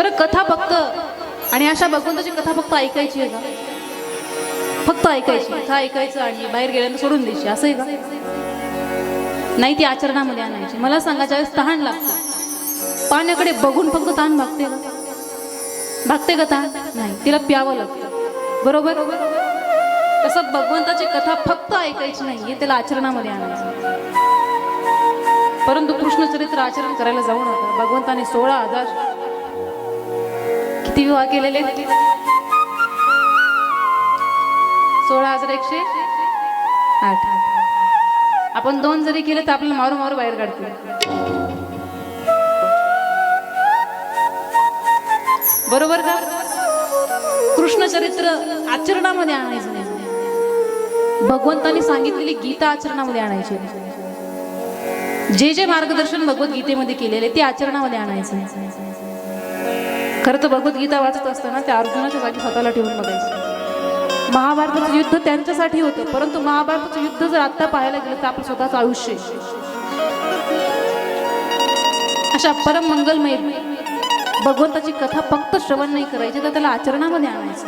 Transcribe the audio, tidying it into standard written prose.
बरं कथा फक्त आणि अशा भगवंताची कथा फक्त ऐकायची आहे का? फक्त ऐकायची, कथा ऐकायचं आणि बाहेर गेल्यानं सोडून द्यायची असं आहे का? नाही, ती आचरणामध्ये आणायची. मला सांगा, ज्यावेळेस तहान लागते पाण्याकडे बघून फक्त तहान भागते का? भागते का तहान? नाही, तिला प्यावं लागतं. बरोबर. तसं भगवंताची कथा फक्त ऐकायची नाहीये, त्याला आचरणामध्ये आणायचं. परंतु कृष्णचरित्र आचरण करायला जाऊ नका. भगवंताने 16,000 किती विवाह केलेले? 16,108. आपण 2 जरी केले तर आपल्याला मारू मारू बाहेर काढतील. बरोबर का? कृष्णचरित्र आचरणामध्ये आणायचं नाही. भगवंतानी सांगितलेली गीता आचरणामध्ये आणायची. जे जे मार्गदर्शन भगवद्गीतेमध्ये केलेले ते आचरणामध्ये आणायचं. खरं तर भगवद्गीता वाचत असताना त्या अर्जुनाच्या जागी स्वतःला ठेवून बघायचं. महाभारताचं युद्ध त्यांच्यासाठी होतं, परंतु महाभारताचं युद्ध जर आता पाहायला गेलं तर आपलं स्वतःचं आयुष्य. अशा परम मंगलमय भगवंताची कथा फक्त श्रवण नाही करायची, तर त्याला आचरणामध्ये आणायचं.